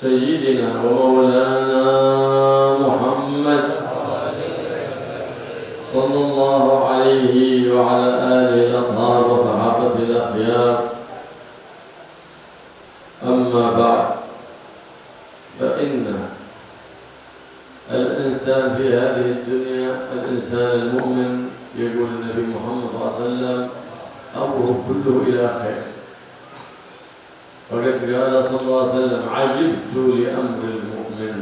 سيدنا ومولانا محمد صلى الله عليه وعلى آله الأطهار وصحابته الأخيار. أما بعد، فإن الإنسان في هذه الدنيا، الإنسان المؤمن، يقول النبي محمد صلى الله عليه وسلم: أمره كله إلى خير. وقد قال صلى الله عليه وسلم: عجبت لأمر المؤمن،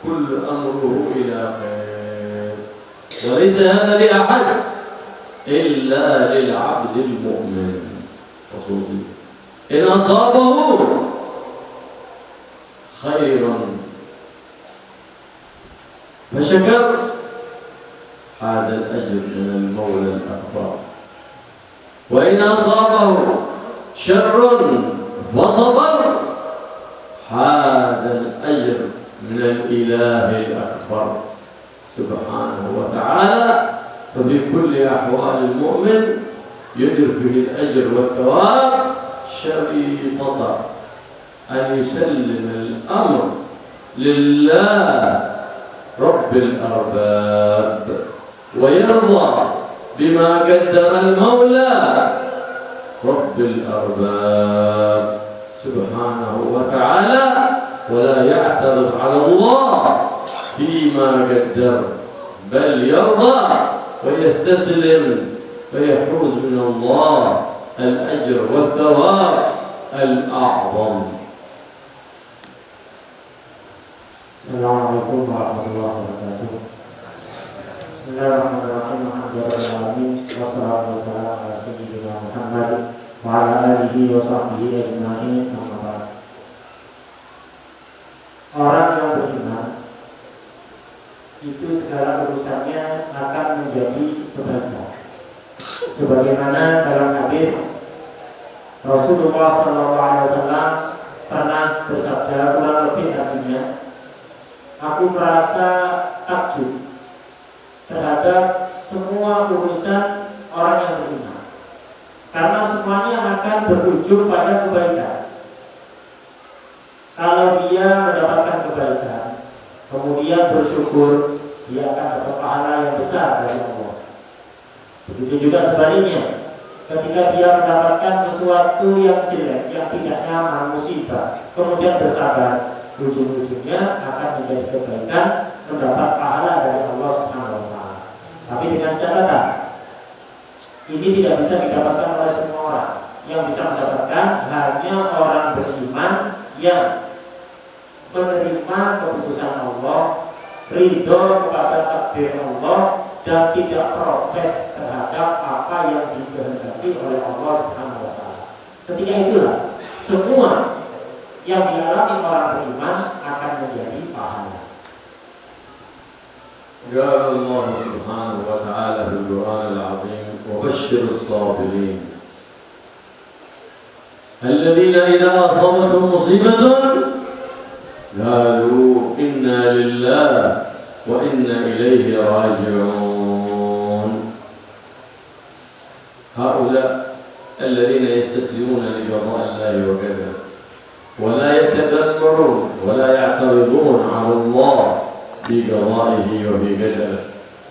كل أمره إلى خير، وليس هذا لأحد إلا للعبد المؤمن خصوصي. إن أصابه خيرا فشكر، هذا الأجر من المولى الأكبر، وإن أصابه شر فصبر، هذا الأجر من الإله الأكبر سبحانه وتعالى. ففي كل أحوال المؤمن يدرك به الأجر والثواب شريطة أن يسلم الأمر لله رب الأرباب، ويرضى بما قدر المولى رب الأرباب سبحانه وتعالى، ولا يعترض على الله فيما قدر، بل يرضى ويستسلم فيحوز من الله الأجر والثواب الأعظم. Assalamualaikum warahmatullahi wabarakatuh. Bismillahirrahmanirrahim. Alhamdulillahirrahmanirrahim. Wassalatu wassalamu ala sayyidina Muhammad wa ala alihi wa sahbihi ajma'in. Amma ba'd. Orang yang beriman itu segala urusannya akan menjadi kebaikan. Sebagaimana dalam hadis Rasulullah SAW pernah bersabda, kurang lebih artinya, aku merasa takjub terhadap semua urusan orang yang beriman, karena semuanya akan berujung pada kebaikan. Kalau dia mendapatkan kebaikan, kemudian bersyukur, dia akan dapat pahala yang besar dari Allah. Begitu juga sebaliknya, ketika dia mendapatkan sesuatu yang jelek, yang tidak nyaman, musibah, kemudian bersabar, ujung-ujungnya akan menjadi kebaikan, mendapat pahala dari Allah Subhanahu wa Ta'ala. Tapi dengan catatan, ini tidak bisa didapatkan oleh semua orang. Yang bisa mendapatkan hanya orang beriman yang menerima keputusan Allah, ridho kepada takdir Allah, dan tidak protes terhadap apa yang dikehendaki oleh Allah Subhanahu wa Ta'ala. Ketika itulah semua yang dialami orang beriman akan menjadi pahala. قال الله سبحانه وتعالى في القرآن العظيم: وبشر الصابرين الذين إذا أصابتهم مصيبة قالوا إنا لله وإنا إليه راجعون. هؤلاء الذين يستسلمون لقضاء الله وقدره، ولا يتذمرون ولا يعترضون على الله في قضائه وفي قدره.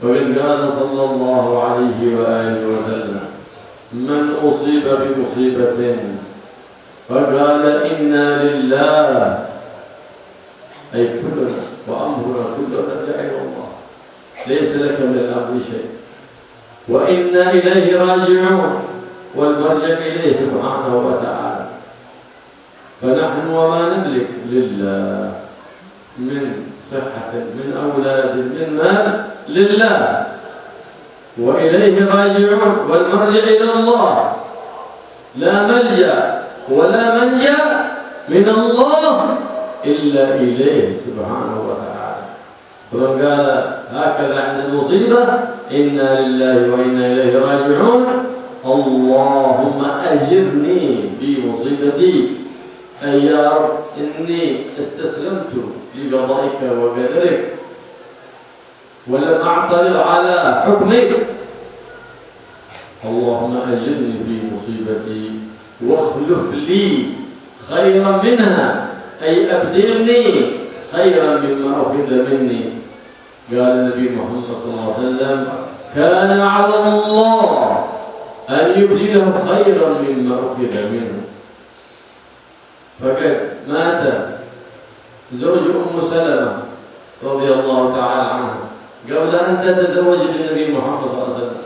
وقد قال صلى الله عليه وآله وسلم: من أصيب بمصيبة فقال إنا لله، أي كلنا وأمرنا كلنا نرجع إلى الله، ليس لك من الأمر شيء، وإنا إليه راجعون، والمرجع إليه سبحانه وتعالى. فنحن وما نملك لله من صحة، من أولاد، من مال، لله، وإليه راجعون، والمرجع إلى الله. لا ملجأ ولا منجأ من الله إلا إليه سبحانه وتعالى. فمن قال هكذا عند المصيبة: إنا لله وإنا إليه راجعون، اللهم أجرني في مصيبتي، أي يا رب إني استسلمت لقضائك وقدرك ولم أعترض على حكمك، اللهم أجرني في مصيبتي واخلف لي خيرا منها أي أبدلني خيرا مما أخذ مني. قال النبي محمد صلى الله عليه وسلم كان على الله أن يبدله خيرا مما أخذ منه. فقد مات زوج أم سلمة رضي الله تعالى عنها قبل أن تتزوج بالنبي محمد صلى الله عليه وسلم،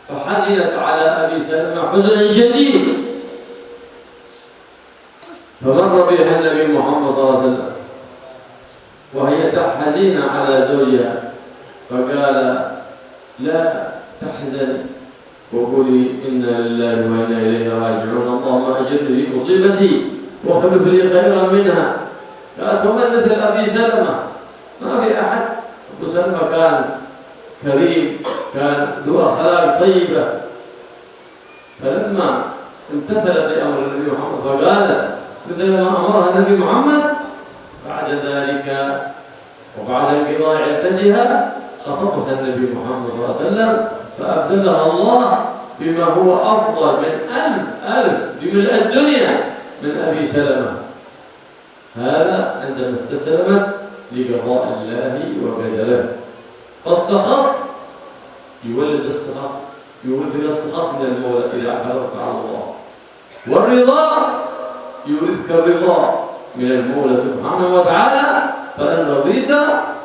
فحزنت على أبي سلمة حزنا شديد، فمر بها النبي محمد صلى الله عليه وسلم وهي حزينة على زوجها، فقال لا تحزني وقولي إنا لله وإنا إليه راجعون، اللهم أجرني في مصيبتي واخلف لي خيرا منها. قالت ومن مثل أبي سلمة؟ ما في أحد. أبو سلمة كان كريم، كان ذو أخلاق طيبة، فلما امتثلت لأمر النبي محمد فقالت مثل ما أمرها النبي محمد. بعد ذلك وبعد انقضاء عدتها خطبها النبي محمد صلى الله عليه وسلم فأبدلها الله بما هو أفضل من ألف بملء الدنيا من أبي سلمة. هذا عندما استسلمت لقضاء الله وقدره. فالسخط يولد السخط، يورث السخط من المولى إذا اعترفت على الله، والرضا يورثك الرضا من المولى سبحانه وتعالى. فإن رضيت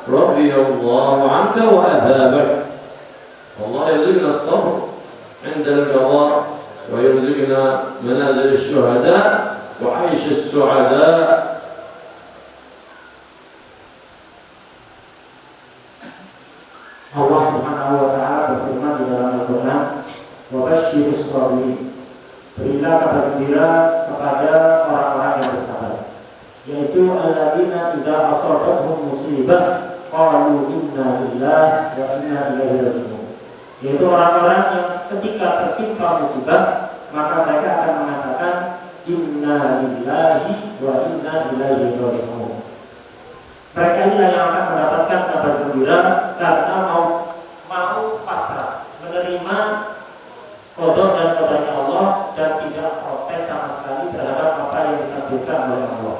رضي الله عنك وأثابك. والله يرزقنا الصبر عند القضاء ويرزقنا منازل الشهداء وعيش السعداء. Allah Subhanahu wa taala berfirman di dalam Al-Qur'an, "Wa basyyiris shabirin." Berilah kabar gembira kepada orang-orang yang bersabar, yaitu alladzina idza asabatuhum musibah qalu inna lillahi wa inna ilaihi raji'un. Yaitu orang-orang yang ketika tertimpa musibah maka mereka akan mengatakan inna lillahi wa inna ilaihi raji'un. Mereka inilah yang akan mendapatkan kabar gembira karena mau pasrah menerima qada dan qadarnya Allah dan tidak protes sama sekali terhadap apa yang ditakdirkan oleh Allah.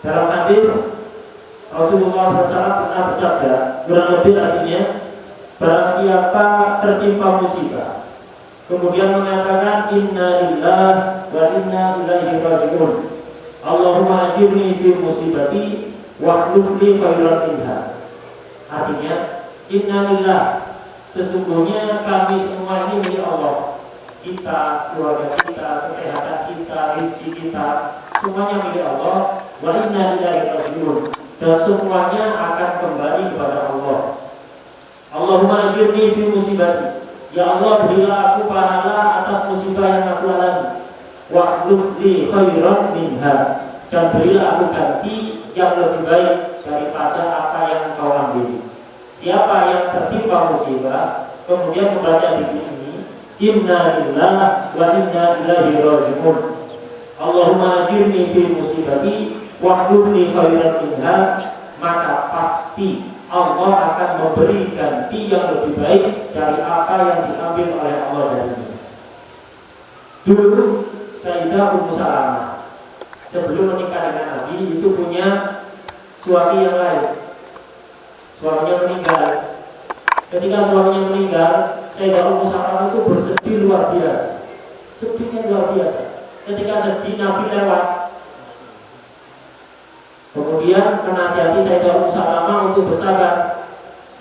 Dalam hadis Rasulullah SAW pernah bersabda, kurang lebih artinya, barang siapa tertimpa musibah kemudian mengatakan inna lillahi wa inna ilaihi raji'un, Allahumma ajirni fi musibati wahluf li khairan minha. Artinya inna lillah, sesungguhnya kami semua ini milik Allah. Kita, keluarga kita, kesehatan kita, rezeki kita, semuanya milik Allah. Wa inna ilaihi raji'un, dan semuanya akan kembali kepada Allah. Allahumma ajirni fi musibati, ya Allah berilah aku pahala atas musibah yang aku alami. Wahluf li khairan minha, dan berilah aku ganti yang lebih baik daripada apa yang engkau ambil. Siapa yang tertimpa musibah kemudian membaca zikir ini, inna lillahi wa inna ilaihi raji'un, Allahumma ajirni fi musibati wahluf li khairan minha, maka pasti Allah akan memberi ganti yang lebih baik dari apa yang diambil oleh Allah darinya. Dulu Sayyidah Ummu Salamah sebelum menikah dengan Nabi itu punya suami yang lain. Suaminya meninggal. Ketika suaminya meninggal, Sayyidah Ummu Salamah itu bersedih luar biasa. Sedihnya luar biasa. Ketika sedih, Nabi lewat. Kemudian menasihati Sayyidah Ummu Salamah untuk bersabar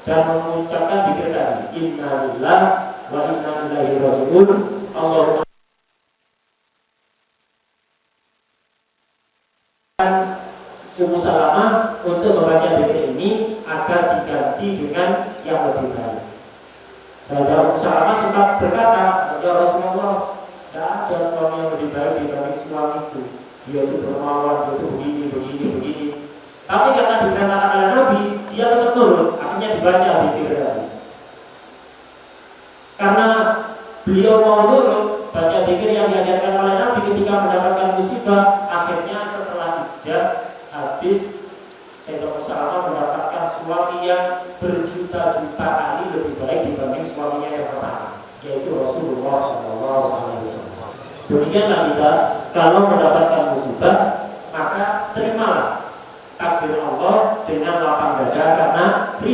dan mengucapkan zikir tadi, inna lillahi wa inna ilaihi raji'un, Allahumma Ummu Salamah untuk membaca zikir ini agar diganti dengan yang lebih baik. Sayyidah Ummu Salamah sempat berkata, ya Rasulullah, tidak ada suami yang lebih baik dibanding suamiku. Dia itu dermawan, dia itu begini. Tapi karena dikatakan oleh Nabi, dia tetap nurut. Akhirnya dibaca zikir tadi. Karena beliau mau nurut, baca zikir yang diajarkan oleh Nabi ketika mendapatkan musibah. Akhirnya setelah tidak habis, Sayyidah Ummu Salamah mendapatkan suami yang berjuta-juta kali lebih baik dibanding suaminya yang pertama, yaitu Rasulullah SAW. Demikianlah kita kalau mendapatkan musibah, maka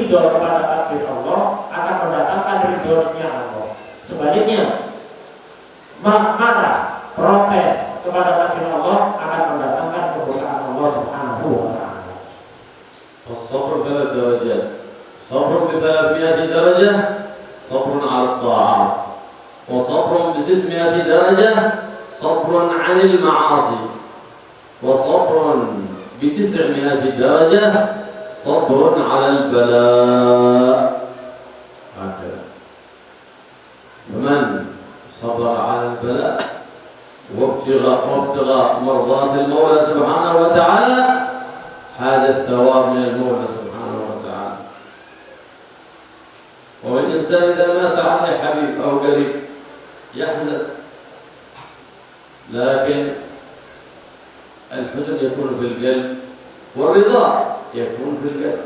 ridho kepada takdir Allah akan mendatangkan ridhonya Allah. Sebaliknya, marah, protes kepada takdir Allah akan mendatangkan kemurkaan Allah Subhanahu wa Ta'ala. الصبر 3 درجات. صبر ب300 درجة صبر على الطاعات، وصبر ب600 درجة صبر عن المعاصي، وصبر ب900 درجة صبر على البلاء. هكذا. فمن صبر على البلاء وابتغاء مرضات المولى سبحانه وتعالى هذا الثواب من المولى سبحانه وتعالى. والإنسان إذا مات عليه حبيب أو قريب يحزن، لكن الحزن يكون في القلب والرضا يكون في القلب.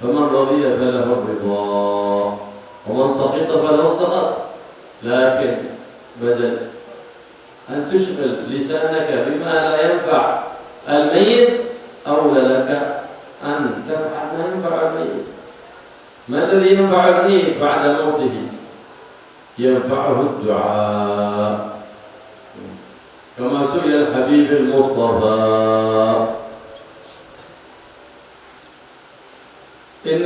فمن رضي فله الرضا ومن سخط فله السخط. لكن بدل أن تشغل لسانك بما لا ينفع الميت أولى لك أن تفعل ما ينفع الميت. ما الذي ينفع الميت بعد موته؟ ينفعه الدعاء، كما سئل الحبيب المصطفى: إن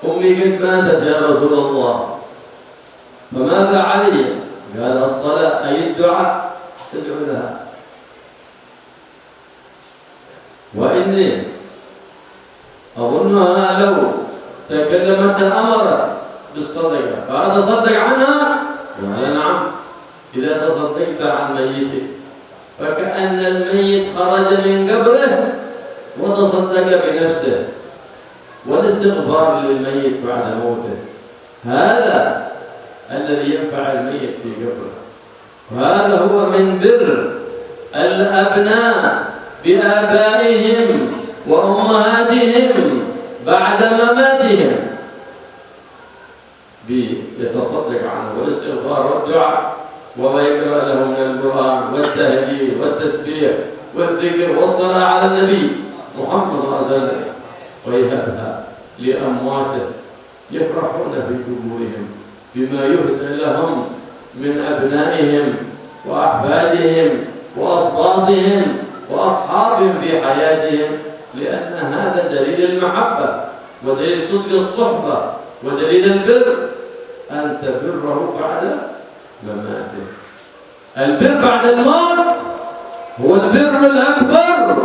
أمي قد ماتت يا رسول الله، فماذا علي؟ قال: الصلاة، أي الدعاء، تدعو لها. وإني أظنها لو تكلمت أمرت بالصدقة فأتصدق عنها. قال: نعم، إذا تصدقت عن ميتك فكأن الميت خرج من قبره وتصدق بنفسه. والاستغفار للميت بعد موته هذا الذي ينفع الميت في قبره، وهذا هو من بر الأبناء بآبائهم وأمهاتهم بعد مماتهم، يتصدق عنه والاستغفار والدعاء، وما يقرأ له من القرآن والتهليل والتسبيح والذكر والصلاة على النبي محمد صلى الله عليه وسلم، ويهبها لأمواته يفرحون في قبورهم بما يهدى لهم من أبنائهم وأحفادهم وأصباطهم وأصحابهم في حياتهم، لأن هذا دليل المحبة ودليل صدق الصحبة ودليل البر، أن تبره بعد مماته. البر بعد الموت هو البر الأكبر،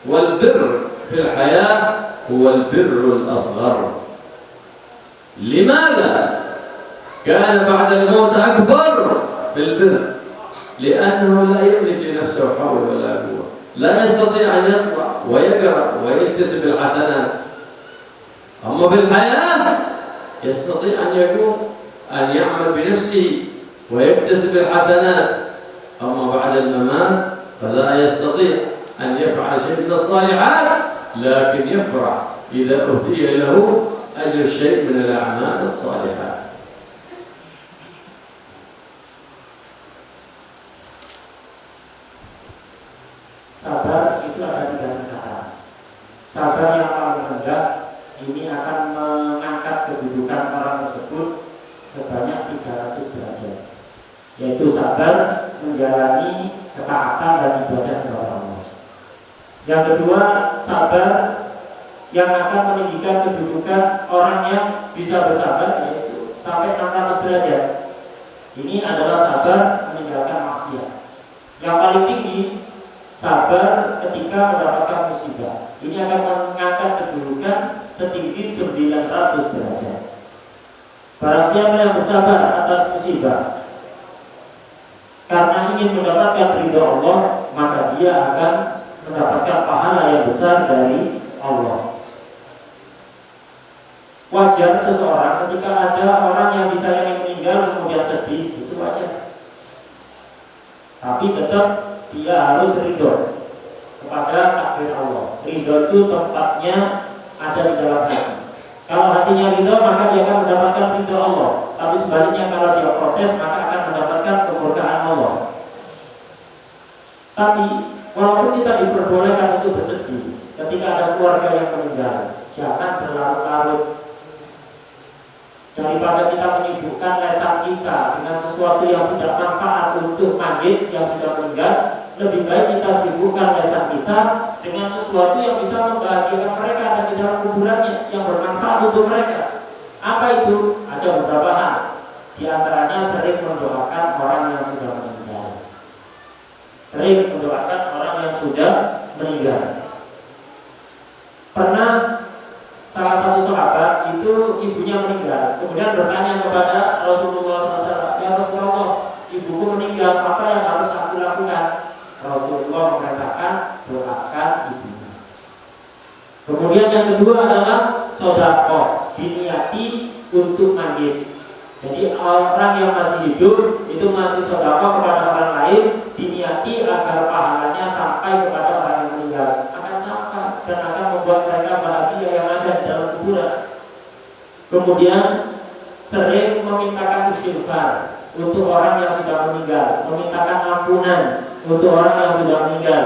والبر في الحياة هو البر الأصغر. لماذا كان بعد الموت أكبر في البر؟ لأنه لا يملك لنفسه حول ولا قوة، لا يستطيع أن يطلع ويقرأ ويكتسب الحسنات. أما في الحياة يستطيع أن يقوم أن يعمل بنفسه ويكتسب الحسنات. أما بعد الممات فلا يستطيع أن يفعل شيء من الصالحات، لكن يفرح إذا أهدي له أجر شيء من الأعمال الصالحات. Sabar itu ada 3 tingkatan. Sabar yang paling rendah ini akan mengangkat kedudukan orang tersebut sebanyak 300 derajat, yaitu sabar menjalani ketaatan dan ibadah kepada Allah. Yang kedua, sabar yang akan meninggikan kedudukan orang yang bisa bersabar, yaitu sampai 600 derajat. Ini adalah sabar meninggalkan maksiat. Yang paling tinggi, sabar ketika mendapatkan musibah. Ini akan mengangkat kedudukan setinggi 900 derajat. Barang siapa yang bersabar atas musibah karena ingin mendapatkan ridha Allah, maka dia akan mendapatkan pahala yang besar dari Allah. Wajar seseorang ketika ada orang yang disayangi meninggal kemudian sedih, itu wajar. Tapi tetap dia harus ridho kepada takdir Allah. Ridho itu tempatnya ada di dalam hati. Kalau hatinya ridho, maka dia akan mendapatkan ridho Allah. Tapi sebaliknya, kalau dia protes, maka akan mendapatkan kemurkaan Allah. Tapi Walaupun kita diperbolehkan untuk bersedih ketika ada keluarga yang meninggal, jangan berlarut-larut. Daripada kita menyibukkan lesan kita dengan sesuatu yang tidak manfaat untuk mayit yang sudah meninggal, lebih baik kita sibukkan lesan kita dengan sesuatu yang bisa membahagiakan mereka dan di dalam kuburannya, yang bermanfaat untuk mereka. Apa itu? Ada beberapa hal. Di antaranya sering mendoakan orang yang sudah meninggal. Sering mendoakan orang yang sudah meninggal. Pernah salah satu sahabat itu ibunya meninggal, kemudian bertanya kepada Rasulullah SAW, ya Rasulullah, ibuku meninggal, apa yang harus aku lakukan? Rasulullah mengatakan, doakan ibunya. Kemudian yang kedua adalah sedekah, diniati untuk mayit. Jadi orang yang masih hidup itu masih sedekah kepada orang lain, diniati agar pahalanya sampai kepada orang yang meninggal, akan sampai dan akan membuat mereka bahagia yang ada di dalam kuburan. Kemudian sering memintakan istighfar untuk orang yang sudah meninggal, memintakan ampunan untuk orang yang sudah meninggal.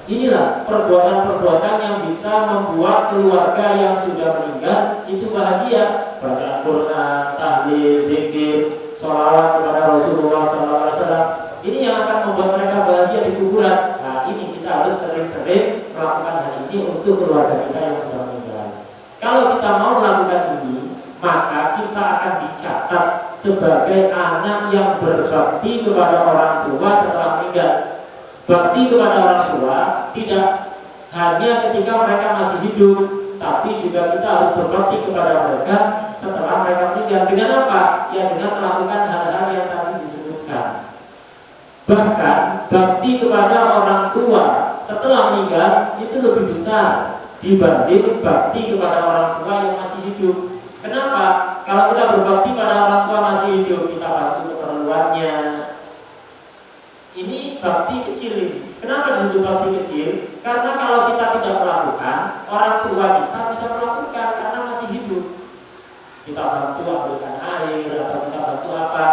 Inilah perbuatan-perbuatan yang bisa membuat keluarga yang sudah meninggal itu bahagia. Bacaan Quran, tahlil, zikir, sholawat kepada Rasulullah SAW. Ini yang akan membuat mereka bahagia di kuburan. Nah, ini kita harus sering-sering melakukan hal ini untuk keluarga kita yang sudah meninggal. Kalau kita mau melakukan ini, maka kita akan dicatat sebagai anak yang berbakti kepada orang tua setelah meninggal. Bakti kepada orang tua tidak hanya ketika mereka masih hidup, tapi juga kita harus berbakti kepada mereka setelah mereka meninggal. Dengan apa? Ya dengan melakukan hal-hal yang tadi disebutkan. Bahkan bakti kepada orang tua setelah meninggal itu lebih besar dibanding bakti kepada orang tua yang masih hidup. Kenapa? Kalau kita berbakti pada orang tua masih hidup, kita bantu keperluannya. Ini bakti kecil ini. Kenapa disebut bakti kecil? Karena kalau kita tidak melakukan, orang tua kita bisa melakukan karena masih hidup. Kita bantu ambilkan air atau kita bantu apa.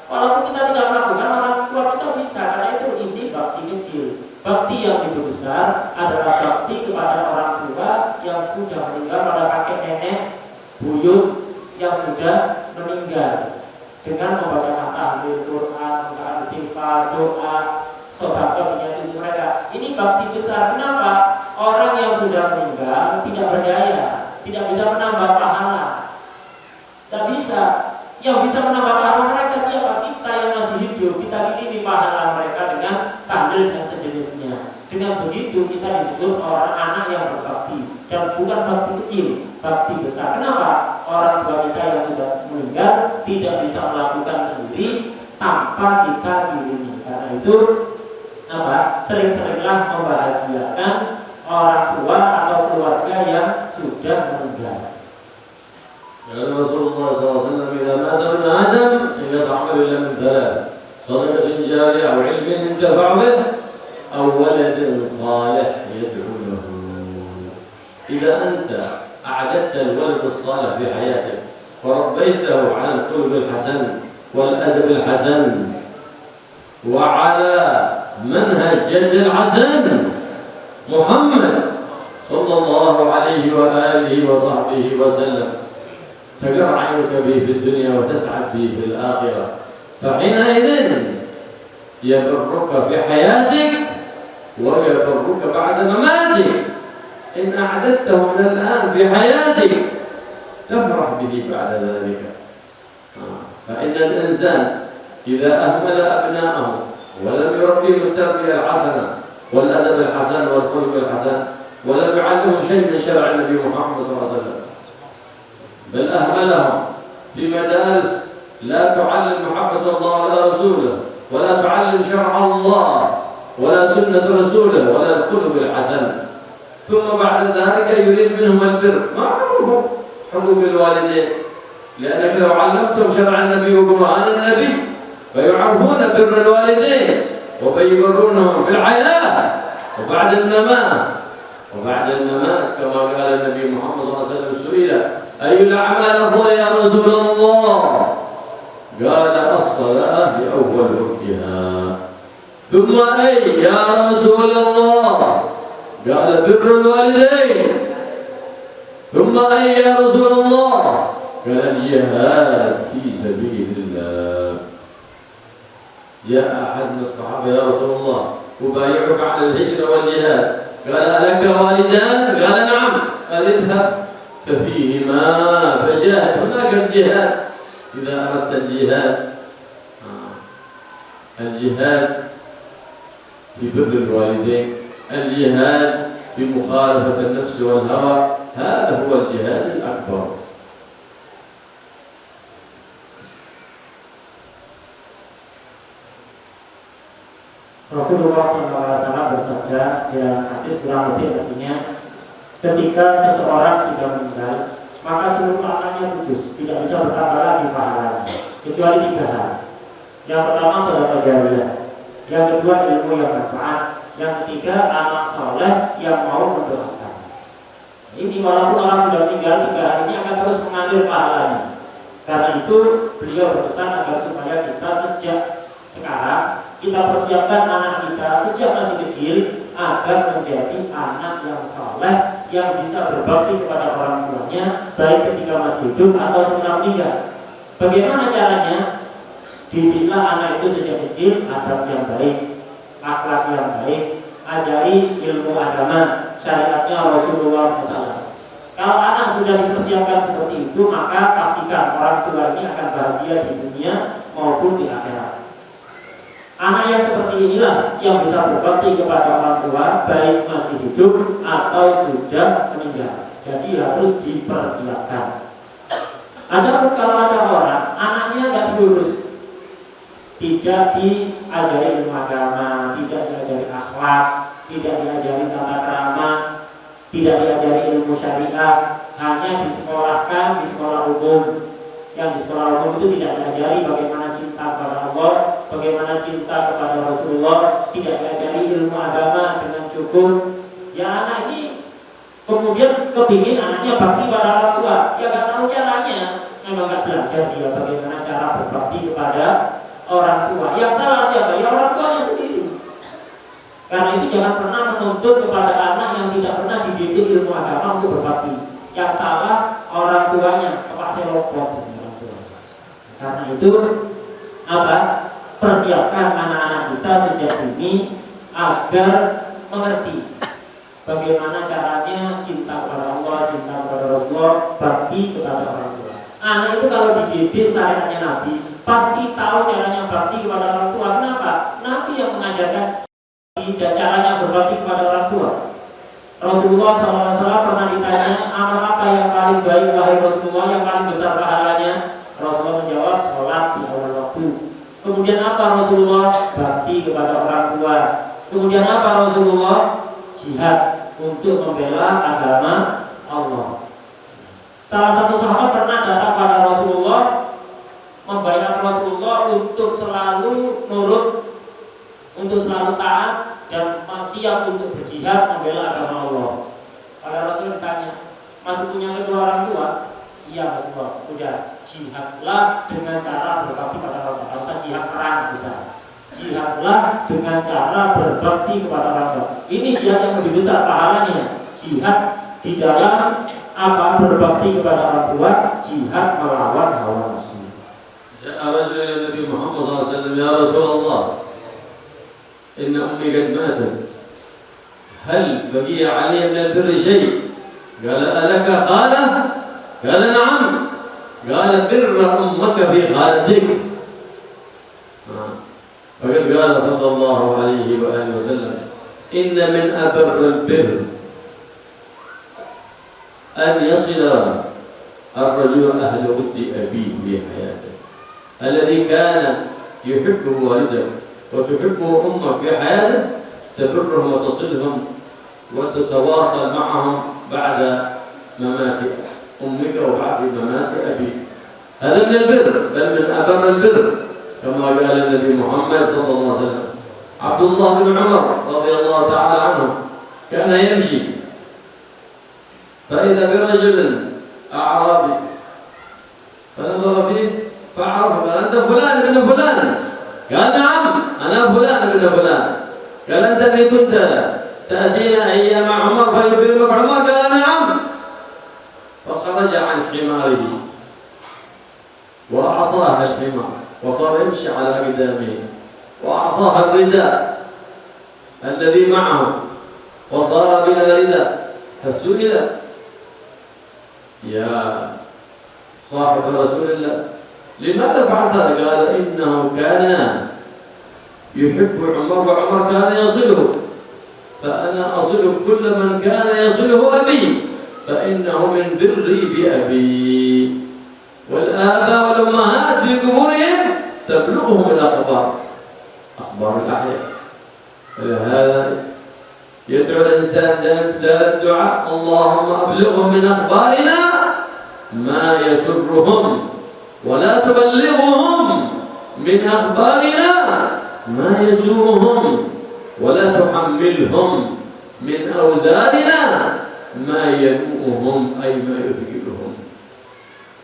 Walaupun kita tidak melakukan, orang tua kita bisa. Karena itu ini bakti kecil. Bakti yang lebih besar adalah bakti kepada orang tua yang sudah meninggal, pada kakek nenek, buyut yang sudah meninggal. Dengan membacakan tahlil, Quran, membacakan istighfar, doa, sedekah diniati mereka. Ini bakti besar. Kenapa? Orang yang sudah meninggal tidak berdaya, tidak bisa menambah pahala. Tidak bisa. Yang bisa menambah pahala mereka siapa? Kita yang masih hidup. Kita ini pahala mereka dengan tahlil dan sejenisnya. Dengan begitu kita disebut orang anak yang berbakti. Dan bukan bakti kecil, bakti besar. Kenapa? Orang tua kita yang sudah meninggal tidak bisa melakukan sendiri tanpa kita diiringi. Karena itu sering-seringlah membahagiakan orang tua atau keluarga yang sudah meninggal. Ya Rasulullah SAW, "Idza mata ibnu Adam, illa ta'mal illa min thalath, sadaqatin jariyah, aw 'ilmin intafa'a bih, aw waladin salih yad'u lahu." إذا أنت أعددت الولد الصالح في حياتك وربيته على الخلق الحسن والأدب الحسن وعلى منهج جد الحسن محمد صلى الله عليه وآله وصحبه وسلم، تقر عينك به في الدنيا وتسعد به في الآخرة، فحينئذ يبرك في حياتك ويبرك بعد مماتك. إن أعددته من الآن في حياتك تفرح به بعد ذلك. فإن الإنسان إذا أهمل أبناءه ولم يربيهم التربية الحسنة والأدب الحسن والخلق الحسن ولم يعلمهم شيء من شرع النبي محمد صلى الله عليه وسلم، بل أهملهم في مدارس لا تعلم محبة الله ولا رسوله ولا تعلم شرع الله ولا سنة رسوله ولا الخلق الحسن، ثم بعد ذلك يريد منهم البر، ما عرفوا حقوق الوالدين، لأنك لو علمتهم شرع النبي وقرآن النبي فيعرفون بر الوالدين ويبرونهم في الحياة وبعد الممات كما قال النبي محمد صلى الله عليه وسلم سئل أي الأعمال أفضل يا رسول الله؟ قال الصلاة بأول وقتها ثم أي يا رسول الله؟ قال بر الوالدين. ثم أي يا رسول الله؟ قال الجهاد في سبيل الله. جاء أحد من الصحابة يا رسول الله أبايعك على الهجرة والجهاد. قال ألك والدان؟ قال نعم. قال اذهب ففيهما فجاهد. هناك الجهاد إذا أردت الجهاد، الجهاد في بر الوالدين، الجهاد في مخالفة النفس والهوى، هذا هو الجهاد الأكبر. Rasulullah SAW bersabda dalam hadis kurang lebih artinya, ketika seseorang sudah meninggal, maka seluruh amalnya putus, tidak bisa bertambah lagi pahalanya, kecuali 3 hal. Yang pertama sedekah jariyah, yang kedua ilmu yang bermanfaat, yang ketiga anak soleh yang mau mendoakan. Ini walaupun orang sudah meninggal, 3 hal ini akan terus mengalir pahalanya. Karena itu beliau berpesan agar supaya kita sejak sekarang kita persiapkan anak kita sejak masih kecil agar menjadi anak yang saleh, yang bisa berbakti kepada orang tuanya baik ketika masih hidup atau setelah meninggal. Bagaimana caranya? Didiklah anak itu sejak kecil adab yang baik, akhlak yang baik, ajari ilmu agama, syariatnya Rasulullah SAW. Kalau anak sudah dipersiapkan seperti itu, maka pastikan orang tua ini akan bahagia di dunia maupun di akhirat. Anak yang seperti inilah yang bisa berbakti kepada orang tua baik masih hidup atau sudah meninggal. Jadi harus dipersiapkan. Adapun kalau ada orang anaknya nggak diurus, tidak diajari ilmu agama, tidak diajari akhlak, tidak diajari tata krama, tidak diajari ilmu syariah, hanya disekolahkan di sekolah umum. Yang di sekolah umum itu tidak diajari bagaimana cinta kepada Allah, bagaimana cinta kepada Rasulullah, tidak diajari ilmu agama dengan cukup. Ya anak ini kemudian kepingin anaknya bakti pada orang tua, ya gak tahu caranya, memang gak belajar dia bagaimana cara berbakti kepada orang tua. Yang salah siapa? Ya orang tuanya sendiri. Karena itu jangan pernah menuntut kepada anak yang tidak pernah dididik ilmu agama untuk berbakti. Yang salah orang tuanya, kepaksa lopot. Karena itu persiapkan anak-anak kita sejak dini agar mengerti bagaimana caranya cinta kepada Allah, cinta kepada Rasulullah, bakti kepada orang tua. Anak itu kalau dididik syariatnya Nabi, pasti tahu caranya bakti kepada orang tua. Kenapa? Nabi yang mengajarkan dan caranya berbakti kepada orang tua. Rasulullah SAW pernah ditanya, amal apa yang paling baik wahai Rasulullah, yang paling besar pahalanya? Rasulullah menjawab, sholat di awal waktu. Kemudian apa Rasulullah? Bakti kepada orang tua. Kemudian apa Rasulullah? Jihad untuk membela agama Allah. Salah satu sahabat pernah datang pada Rasulullah, membayar Rasulullah untuk selalu nurut, untuk selalu taat, dan siap untuk berjihad membela agama Allah. Pada Rasulullah ditanya, masih punya kedua orang tua? Iya Rasulullah. Udah, jihadlah dengan cara berbakti pada orang tua. Tidak usah jihad perang, bisa. Jihadlah dengan cara berbakti kepada orang tua. Ini jihad yang lebih besar pahalanya. Jihad di dalam berbakti kepada orang tua, jihad melawan hawa nafsu. Ja'a rajul ila Nabi Muhammad SAW, ya Rasulullah, inna ummi qad matat. Hal baqiya 'alayya min al-birri shay'? Qala alaka khalah? Qala na'am. Qala birra ummaka fi khalatik. Faqad qala sallallahu alaihi wa alihi wasallam, inna min abarr al-birr an yasila ar-rajul ahli wuddi abihi fi hayatihi alladhi kana yuhibbu walidahu wa tuhibbu ummuka fi hayatihi تبرهم وتصلهم وتتواصل معهم بعد ممات أمك وبعد ممات أبيك. هذا من البر، بل من أبر البر كما قال النبي محمد صلى الله عليه وسلم. عبد الله بن عمر رضي الله تعالى عنه كان يمشي فإذا برجل أعرابي فنظر فيه فعرفه، قال أنت فلان ابن فلان؟ قال نعم أنا فلان ابن فلان. قال أنت اللي كنت تأتينا أيام عمر فيكرمك عمر؟ قال نعم. فخرج عن حماره وأعطاه الحمار وصار يمشي على قدامه، وأعطاه الرداء الذي معه وصار بلا رداء. فسئل: يا صاحب رسول الله لماذا فعلت هذا؟ قال: إنه كان يحب عمر وعمر كان يصله، فأنا أصل كل من كان يصله أبي، فإنه من بري بأبي. والآباء والأمهات في قبورهم تبلغهم الأخبار، أخبار الأحياء. ولهذا يدعو الإنسان دائما الدعاء: اللهم أبلغهم من أخبارنا ما يسرهم، ولا تبلغهم من أخبارنا ما يسوءهم، ولا تحملهم من أوزارنا ما ينوءهم أي ما يثقلهم.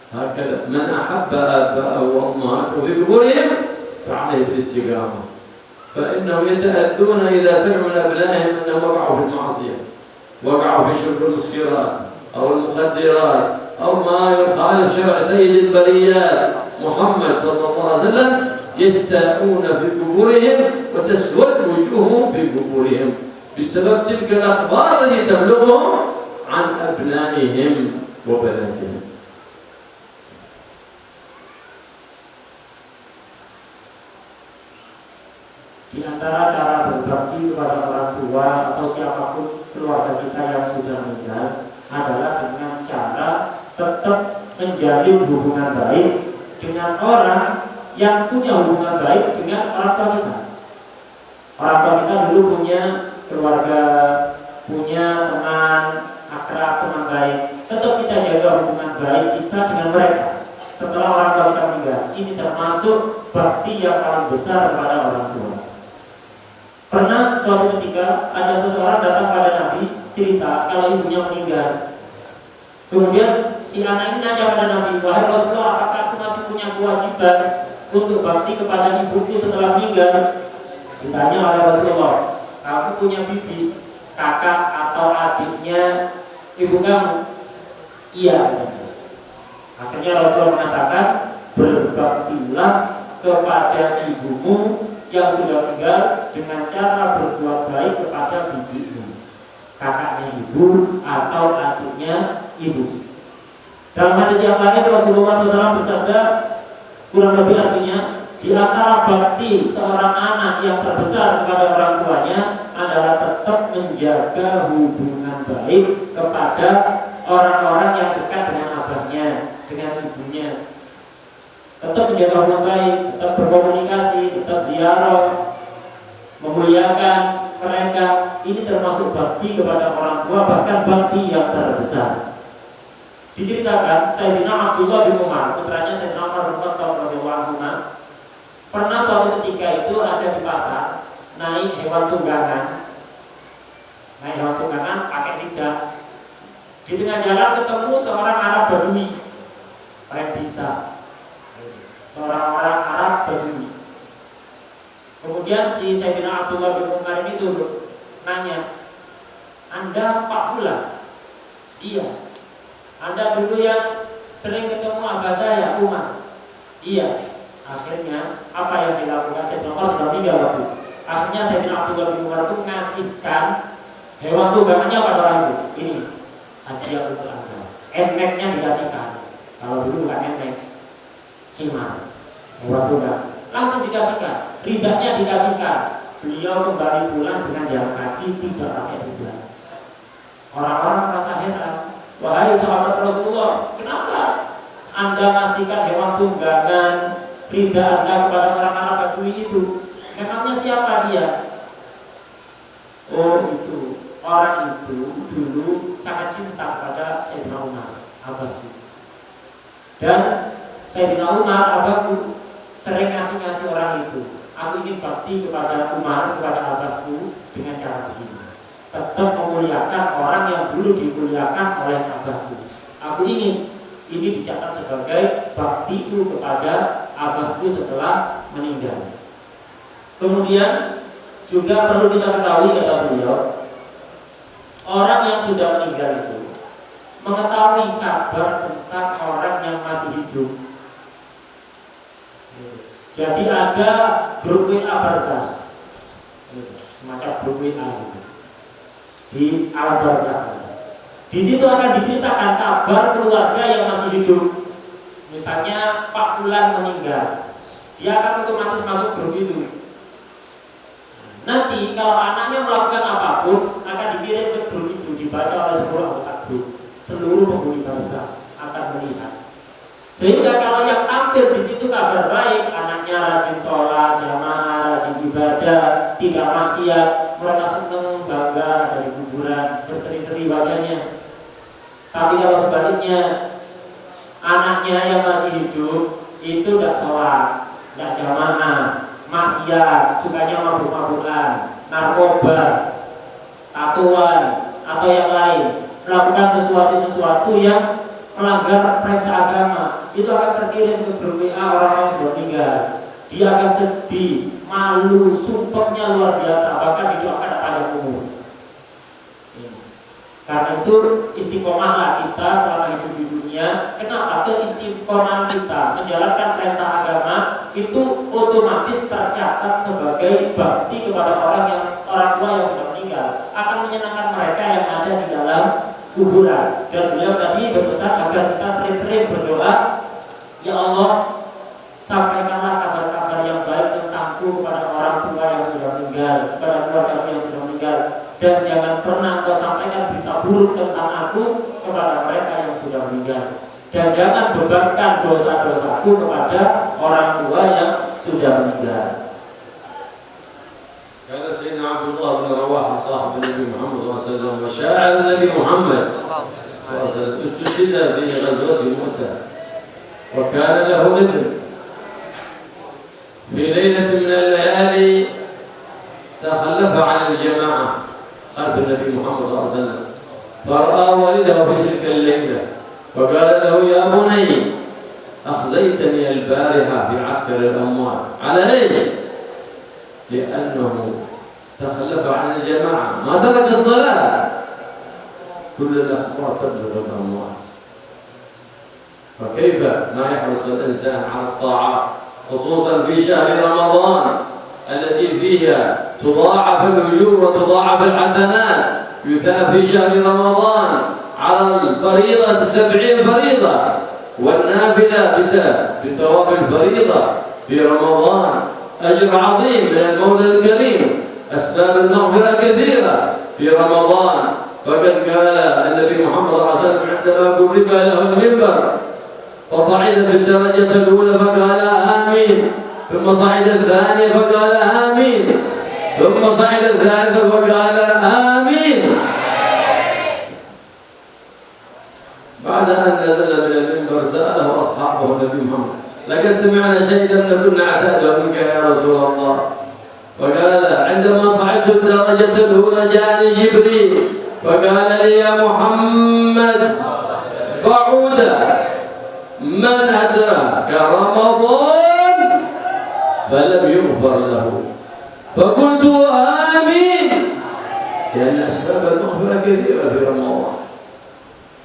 هكذا من أحب آباءه وأمهاته في قبورهم فعليه بالاستقامة، فإنهم يتأذون إذا سمعوا من أبنائهم أنهم وقعوا في المعصية، وقعوا في شرب المسكرات أو المخدرات أو ما يخالف شرع سيد البريات محمد صلى الله عليه وسلم، يستاءون في قبورهم وتسود وجوههم في قبورهم بسبب تلك الأخبار التي تبلغهم عن أبنائهم وبناتهم. Di antara cara berbakti kepada orang tua atau siapapun keluarga kita yang sudah meninggal adalah dengan cara tetap menjalin hubungan baik dengan orang yang punya hubungan baik dengan orang tua kita. Orang tua kita dulu punya keluarga, punya teman, akrab, teman baik. Tetap kita jaga hubungan baik kita dengan mereka setelah orang tua kita meninggal. Ini termasuk bakti yang paling besar kepada orang tua. Pernah suatu ketika ada seseorang datang pada Nabi cerita kalau ibunya meninggal. Kemudian si anak ini nanya pada Nabi, wahai Rasulullah, apakah aku masih punya kewajiban untuk bakti kepada ibuku setelah meninggal? Ditanya oleh Rasulullah, kamu punya bibi, kakak atau adiknya ibu kamu? Iya. Akhirnya Rasulullah mengatakan, berbaktilah kepada ibumu yang sudah meninggal dengan cara berbuat baik kepada bibimu, kakaknya ibu atau adiknya ibu. Dalam hadis yang lain Rasulullah SAW bersabda, kurang lebih artinya, di antara bakti seorang anak yang terbesar kepada orang tuanya adalah tetap menjaga hubungan baik kepada orang-orang yang dekat dengan abahnya, dengan ibunya. Tetap menjaga hubungan baik, tetap berkomunikasi, tetap ziarah, memuliakan mereka. Ini termasuk bakti kepada orang tua, bahkan bakti yang terbesar. Diceritakan Sayyidina Abdullah bin Umar, putranya Sayyidina Umar bin Khattab radhiyallahu anhu, pernah suatu ketika itu ada di pasar, naik hewan tunggangan pakai lidah. Di tengah jalan ketemu seorang Arab Badui, orang desa, seorang orang Arab Badui. Kemudian si Sayyidina Abdullah bin Umar ini turun, nanya, Anda Pak Fulan? Iya. Anda dulu yang sering ketemu abah saya, Umar? Iya. Akhirnya apa yang dilakukan Sayyidina Umar sudah meninggal waktu. Akhirnya Sayyidina Abdullah bin Umar itu ngasihkan hewan tunggangannya pada orang itu. Ini hadiah untuk Anda. Eneknya dikasihkan. Kalau dulu bukan enek, himar, hewan tunggang. Langsung dikasihkan, ridaknya dikasihkan. Beliau kembali pulang dengan jalan kaki, tidak pakai ridak. Orang-orang merasa heran. Wahai sahabat Rasulullah, kenapa Anda ngasihkan hewan tunggangan ridak Anda kepada orang Arab Badui itu? Memangnya siapa dia? Oh, itu orang itu dulu sangat cinta pada Sayyidina Umar, abahku. Dan Sayyidina Umar, abahku, sering ngasih orang itu. Aku ingin bakti kepada Umar, kepada abahku dengan cara begini. Tetap memuliakan orang yang dulu dimuliakan oleh abahku. Aku ingin ini dicatat sebagai baktiku kepada abahku setelah meninggal. Kemudian juga perlu kita ketahui, kata beliau, orang yang sudah meninggal itu mengetahui kabar tentang orang yang masih hidup. Jadi ada grup WA barzakh, semacam grup WA gitu, di alam barzakh. Di situ akan diceritakan kabar keluarga yang masih hidup. Misalnya Pak Fulan meninggal, dia akan otomatis masuk grup itu. Nanti kalau anaknya melakukan apapun akan dikirim ke grup itu, dibaca oleh seluruh anggota grup. Seluruh penghuni barzakh akan melihat. Sehingga kalau yang tampil di situ kabar baik, anaknya rajin sholat, jamaah, rajin ibadah, tidak maksiat, mereka senang, bangga ada di kuburan, berseri-seri wajahnya. Tapi kalau sebaliknya, anaknya yang masih hidup itu tidak sholat, tidak jamaah, maksiat, sukanya mabuk-mabukan, narkoba, tatuan, atau yang lain, melakukan sesuatu yang melanggar perintah agama, itu akan terkirim ke grup WA orang yang sudah meninggal. Dia akan sedih, malu, sumpahnya luar biasa, bahkan didoakan panjang umur. Karena itu istiqomahlah kita selama hidup di dunia. Kenapa? Keistiqomahan kita menjalankan perintah agama itu otomatis tercatat sebagai bakti kepada orang tua yang sudah meninggal, akan menyenangkan mereka yang ada di dalam kuburan. Dan beliau tadi berpesan agar kita sering-sering berdoa, ya Allah, sampaikanlah kabar-kabar yang baik tentangku kepada orang tua yang sudah meninggal, kepada keluarga yang sudah meninggal, dan jangan pernah kau sampaikan berita buruk tentang aku kepada mereka yang sudah meninggal, dan jangan bebankan dosa-dosaku kepada orang tua yang sudah meninggal. كان سيدنا عبد الله بن رواحه صاحب النبي محمد صلى الله عليه وسلم وشاعر النبي محمد صلى الله عليه وسلم استشهد في غزوة مؤتة، وكان له ابن. في ليلة من الليالي تخلف عن الجماعة خلف النبي محمد صلى الله عليه وسلم، فرأى والده في تلك الليلة وقال له يا بني أخزيتني البارحة في عسكر الأموال. على إيش؟ لأنه تخلف عن الجماعة، ما ترك الصلاة. كل الأخبار تبلغ الأموال، فكيف ما يحرص الإنسان على الطاعات، خصوصا في شهر رمضان التي فيها تضاعف الأجور وتضاعف الحسنات. يثاب في شهر رمضان على الفريضة 70 فريضة، والنافلة بثواب الفريضة في رمضان أجر عظيم من المولى الكريم. أسباب المغفرة كثيرة في رمضان، فقد قال النبي محمد صلى الله عليه وسلم عندما قرب له المنبر فصعد في الدرجة الأولى فقال آمين، ثم صعد الثانية فقال آمين، ثم صعد الثالثة فقال آمين. بعد أن نزل من المنبر سأله أصحابه النبي محمد لقد سمعنا شيء لم نكن نعتاده منك يا رسول الله. فقال عندما صعدت الدرجة الأولى جاءني جبريل فقال لي يا محمد فعود من أدرك رمضان فلم يغفر له، فقلت آمين، لأن أسباب المغفرة كثيرة في رمضان.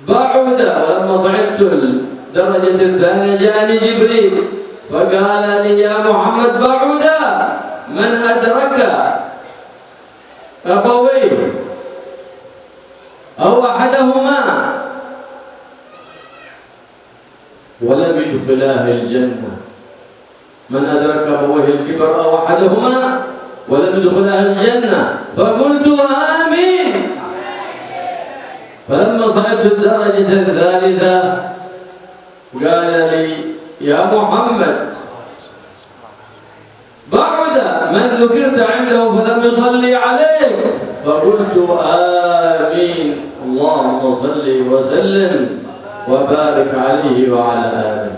بعد ولما صعدت الدرجة الثانية جاءني جبريل فقال لي يا محمد بعد من أدرك أبويه أو أحدهما ولم يدخلاه الجنة. من أدرك أبويه الكبر أو أحدهما ولم يدخلاه الجنة، فقلت آمين. فلما صعدت الدرجة الثالثة قال لي يا محمد بعد من ذكرت عنده فلم يصلي عليك، فقلت آمين. اللهم صل وسلم وبارك عليه وعلى آله.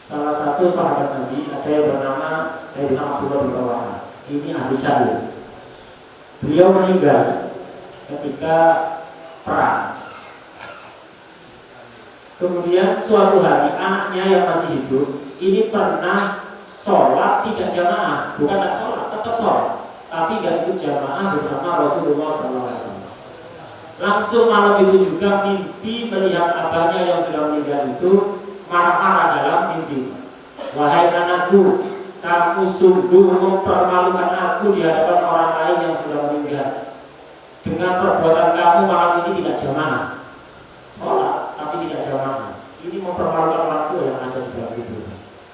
Salah satu sahabat Nabi ada yang bernama Sayyidina Abdullah bin Rawaha. Ini ahli syahid. Beliau meninggal ketika perang. Kemudian suatu hari anaknya yang masih hidup ini pernah sholat tidak jamaah, bukan tak sholat, tetap sholat, tapi gak ikut jamaah bersama Rasulullah SAW. Langsung malam itu juga mimpi melihat abahnya yang sudah meninggal itu marah-marah dalam mimpi. Wahai anakku, kamu sungguh mempermalukan aku di hadapan orang lain yang sudah meninggal. Dengan perbuatan kamu malam ini tidak jamaah, sholat tapi tidak jamaah. Ini mempermalukan orang tua yang ada di dalam hidup.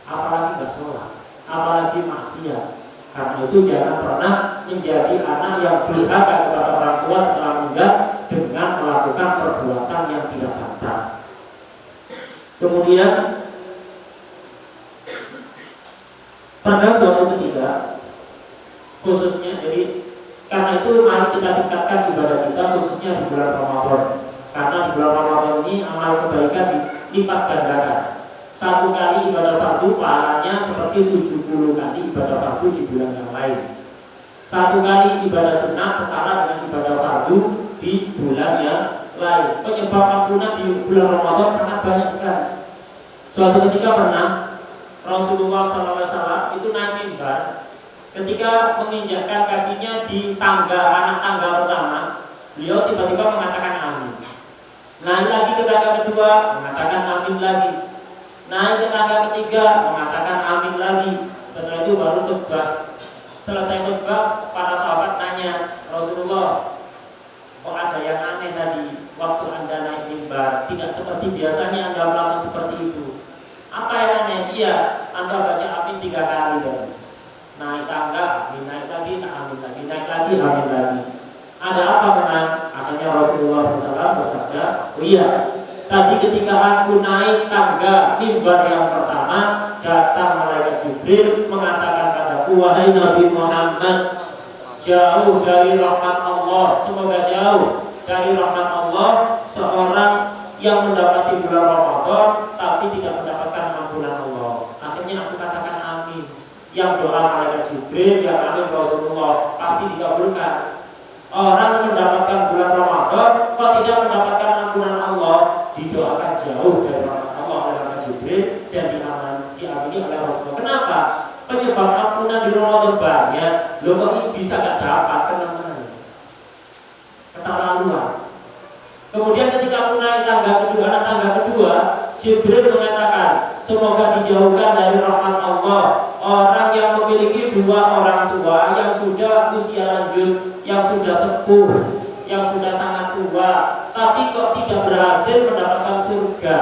Apalagi tidak sholat, apalagi maksiat. Karena itu jangan pernah menjadi anak yang durhaka kepada orang tua setelah meninggal dengan melakukan perbuatan yang tidak pantas. Kemudian pada suatu ketika, khususnya jadi karena itu mari kita tingkatkan ibadah kita khususnya di bulan Ramadan. Karena di bulan Ramadan ini amal kebaikan dilipat gandakan. Satu kali ibadah fardu pahalanya seperti 70 kali ibadah fardu di bulan yang lain. Satu kali ibadah sunat setara dengan ibadah fardu di bulan yang lain. Penyebab ampunan di bulan Ramadan sangat banyak sekali. Suatu ketika pernah Rasulullah SAW itu naik mimbar. Ketika menginjakkan kakinya di anak tangga pertama, beliau tiba-tiba mengatakan amin. Naik lagi ke tangga kedua, mengatakan amin lagi. Naik ke tangga ketiga, mengatakan amin lagi. Setelah itu baru khutbah. Selesai khutbah, para sahabat nanya, Rasulullah, kok ada yang aneh tadi waktu Anda naik mimbar? Tidak seperti biasanya Anda melakukan seperti itu. Apa yang aneh? Iya, Anda baca amin 3 kali kan? Naik tangga, amin, naik lagi, amin lagi, naik lagi, amin lagi. Ada apa kena? Akhirnya Rasulullah SAW bersabda, oh iya, tadi ketika aku naik tangga mimbar yang pertama, datang malaikat Jibril mengatakan padaku, wahai Nabi Muhammad, jauh dari rahmat Allah, semoga jauh dari rahmat Allah seorang yang mendapati bulan Ramadan tapi tidak mendapatkan ampunan Allah. Akhirnya aku katakan amin. Yang doa malaikat Jibril, yang amin Rasulullah, pasti dikabulkan. Orang mendapatkan bulan Ramadan kok tidak mendapatkan ampunan Allah, didoakan jauh dari rahmat Allah oleh malaikat Jibril dan diamini oleh Rasulullah. Kenapa? Penyebab ampunan di Ramadan banyak. Loh kok ini bisa gak dapat? Kenapa? Keterlaluan. Kemudian ketika aku naik tangga kedua, Jibril mengatakan, semoga dijauhkan dari rahmat Allah orang yang memiliki 2 orang tua yang sudah usia lanjut, yang sudah sepuh, yang sudah sangat tua, tapi kok tidak berhasil mendapatkan surga.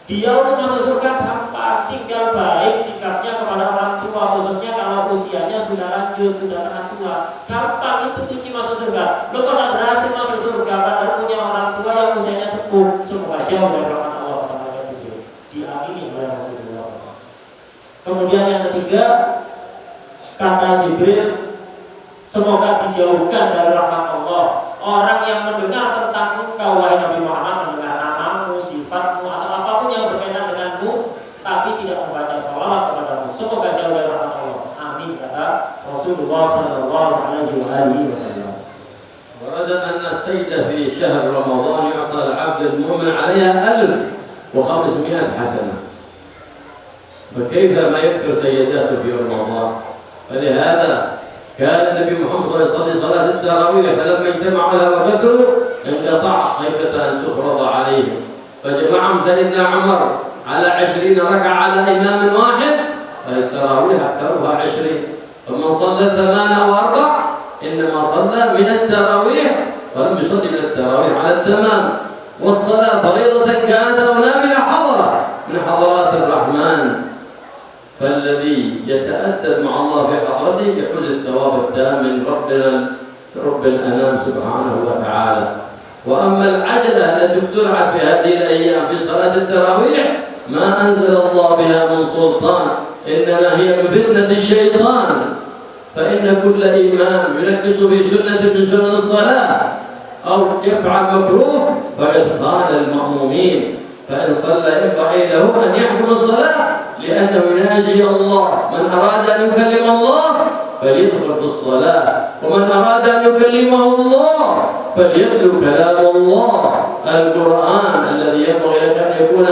Dia untuk masuk surga gampang, tinggal baik sikapnya kepada orang tua, khususnya kalau usianya sudah lanjut, sudah sangat tua. Gampang itu kunci masuk surga. Lo kok tidak berhasil masuk surga padahal punya orang tua yang usianya sepuh? Semoga jauh dari rahmat Allah kata Jibril. Diamini oleh Rasulullah. Kemudian yang ketiga, kata Jibril, semoga dijauhkan dari rahmat Allah orang yang mendengar tentang engkau wahai Nabi Muhammad, mendengar namamu, sifatmu atau apapun yang berkaitan denganmu, tapi tidak membaca sholawat kepadamu. Semoga jauh dari rahmat Allah. Amin kata Rasulullah Sallallahu Alaihi Wasallam. ورد أن السيدة في شهر رمضان يعطى العبد المؤمن عليها 1500 حسنة. فكيف ما يكثر سيداته في رمضان؟ فلهذا كان النبي محمد صلى الله عليه وسلم يصلي صلاة التراويح، فلما اجتمعوا لها وكثروا انقطع خيفة أن تفرض عليهم، فجمعهم سيدنا عمر على 20 ركعة على إمام واحد، فالتراويح أكثرها 20. فمن صلى 8 أو 4 إنما صلى من التراويح ولم يصلي من التراويح على التمام. والصلاة فريضة كانت أو نافلة حضرة من حضرات الرحمن، فالذي يتأدب مع الله في حضرته يحوز الثواب التام من رب الأنام سبحانه وتعالى. وأما العجلة التي اخترعت في هذه الأيام في صلاة التراويح ما أنزل الله بها من سلطان، إنما هي من فتنة الشيطان. فإن كل إمام ينكس في سنة من سنن الصلاة أو يفعل مكروه فقد خان المأمومين، فإن صلى ينبغي له أن يحكم الصلاة لأنه يناجي الله. من أراد أن يكلم الله فليدخل في الصلاة، ومن أراد أن يكلمه الله فليتلو كلام الله القرآن الذي ينبغي لك أن يكون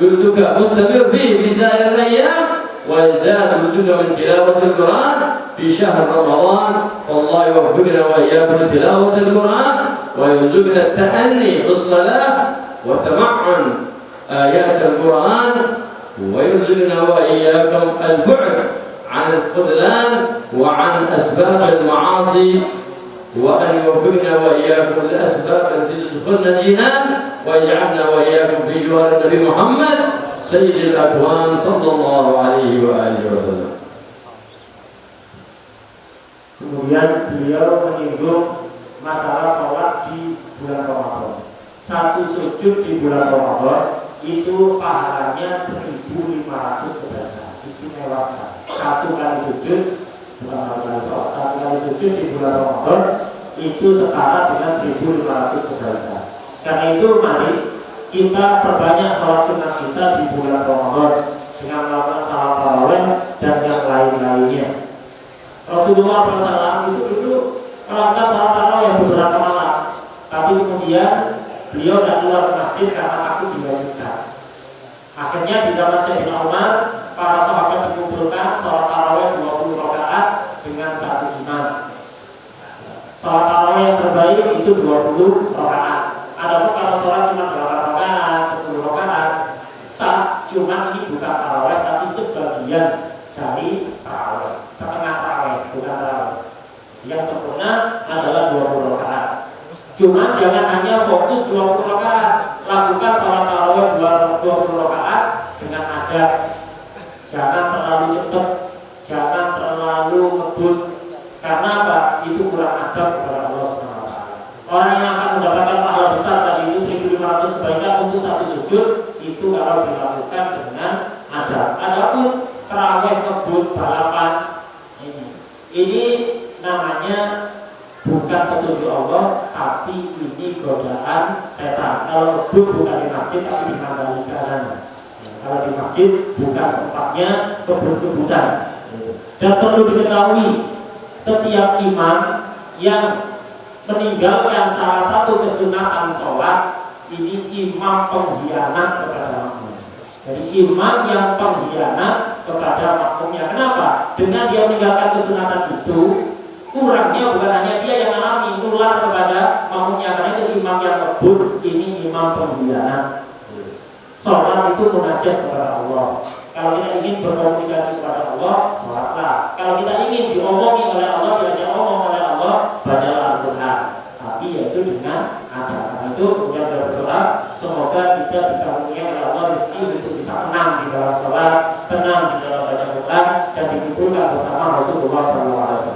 جلدك مستمر فيه في سائر الأيام. ويزداد juga من تلاوة القرآن في شهر رمضان. فالله يوفقنا وإياكم لتلاوة القرآن ويرزقنا التأني في الصلاة وتمعن آيات القرآن، ويرزقنا وإياكم البعد عن الخذلان وعن أسباب المعاصي، وأن يوفقنا وإياكم للأسباب التي تدخلنا الجنان، ويجعلنا وإياكم في جوار النبي محمد سيد الأكوان صلى الله عليه وآله وسلم. Kemudian beliau menyinggung masalah sholat di bulan Ramadan. Satu sujud di bulan Ramadan itu pahalanya 1.500 kebaikan. Istimewa sekali. Satu kali sujud, bukan satu kali sholat, satu kali sujud di bulan Ramadan itu setara dengan 1.500 kebaikan. Karena itu mari kita perbanyak sholat sunnah kita di bulan Ramadan dengan melakukan salat tarawih dan yang lain-lainnya. Rasulullah SAW itu dulu melakukan salat tarawih beberapa malam, tapi kemudian beliau tidak keluar ke masjid karena takut diwajibkan. Akhirnya di zaman Sayyidina Umar, para sahabat dikumpulkan salat tarawih 20 rakaat dengan satu imam. Salat tarawih yang terbaik itu 20 rakaat. Adapun kalau sholat cuma 8 rakaat, 10 rakaat, sah. Cuma ini bukan tarawih tapi sebagian dari tarawih, setengah tarawih, bukan tarawih. Yang sempurna adalah 20 rakaat. Cuma jangan hanya fokus 20 rakaat, lakukan sholat tarawih 20 rakaat dengan adab. Jangan terlalu cepat, jangan terlalu ngebut. Karena apa? Itu kurang adab kepada Allah Subhanahu wa taala. Orang yang akan mendapatkan pahala besar tadi itu 1.500 kebaikan untuk satu sujud itu kalau dilakukan dengan adab. Adapun tarawih ngebut balapan ini namanya bukan petunjuk Allah, tapi ini godaan setan. Kalau ngebut bukan di masjid tapi di Mandalika sana. Kalau di masjid bukan tempatnya kebut-kebutan. Dan perlu diketahui setiap imam yang meninggalkan salah satu kesunatan sholat ini imam pengkhianat kepada makmum. Jadi imam yang pengkhianat kepada makmumnya. Kenapa? Dengan dia meninggalkan kesunatan itu, kurangnya bukan hanya dia yang alami, nular kepada makmumnya. Karena itu imam yang ngebut, ini imam pengkhianat. Sholat itu munajat kepada Allah. Kalau kita ingin berkomunikasi kepada Allah, sholatlah. Kalau kita ingin diomongi oleh Allah, diajak omong oleh Allah, bacalah Al-Quran. Tapi yaitu dengan adab. Karena itu kemudian berdoa, semoga kita dikaruniai oleh Allah rezeki untuk bisa tenang di dalam sholat, tenang di dalam baca Quran, dan dikumpulkan bersama Rasulullah SAW.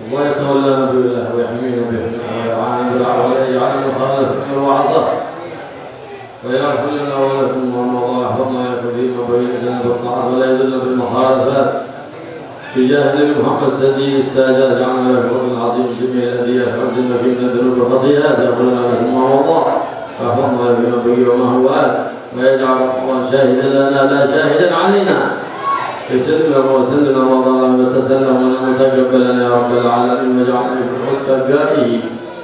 الله يتولى بالله ويحمينا بحمده ويرعانا بالعفو ويجعلنا خالص في الوعظة ويغفر لنا ولكم والله يحفظنا ويكفينا ويبيننا بالطاعة ولا يذلنا بالمخالفات في جاه محمد سيد السادات جعلنا له الفضل العظيم جميع الأديات وأرجلنا فيه من الذنوب والخطيئات يغفر لنا لكم والله ويحفظنا بما بقي وما هو آت ويجعل الله شاهدا لنا لا شاهدا علينا يسلم وسلم رمضان وتسلم وتقبلنا يا رب العالمين واجعلنا في حلقائه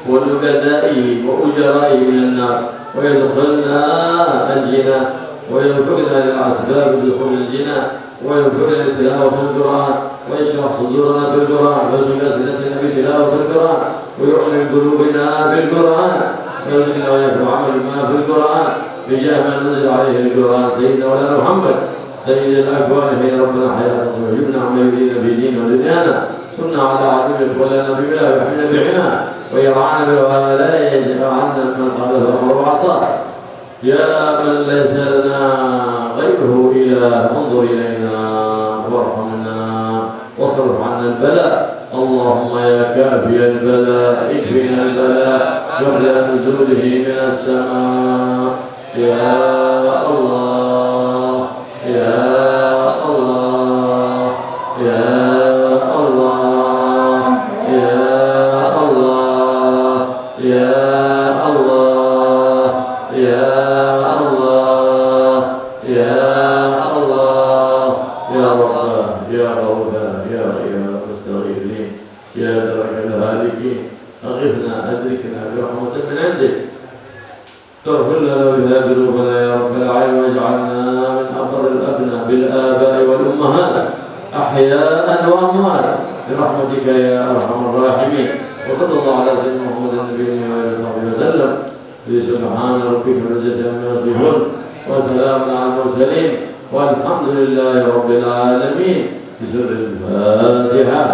ولجزائه وأجرائه من النار ويدخلنا الجنة وينفقنا للأسباب بدخول الجنة وينفقنا لتلاوة القرآن ويشرح صدورنا بالقرآن ويرزق أسئلتنا بتلاوة القرآن ويؤمن قلوبنا بالقرآن ويرزقنا ويكفر عمل ما في القرآن بجاه من نزل عليه القرآن سيدنا ولا محمد سيد الأكوان حين ربنا حياته وجبنا عما يريدنا في دين ودنيانا سنة على عدوك ولنا ببلاد وحمنا بعنا ويرعانا ولا يجعل عنا من قبله أمر وعصاه يا من ليس لنا غيره إله انظر إلينا وارحمنا واصرف عنا البلاء اللهم يا كافي البلاء اكفنا البلاء قبل نزوله من السماء يا الله يا الله يا الله يا الله يا الله يا الله يا الله يا رب يا رب يا مستغيثين يا درك الهالكين أغثنا أدركنا برحمة من عندك تغفر لنا بها ذنوبنا يا رب العالمين واجعلنا من أبر الأبناء بالآباء والأمهات وأموات برحمتك يا أرحم الراحمين. وصلى الله على سيدنا محمد النبي وعلى آله وصحبه وسلم. سبحان ربك رب العزة عما يصفون وسلام على المرسلين والحمد لله رب العالمين. بسر الفاتحة.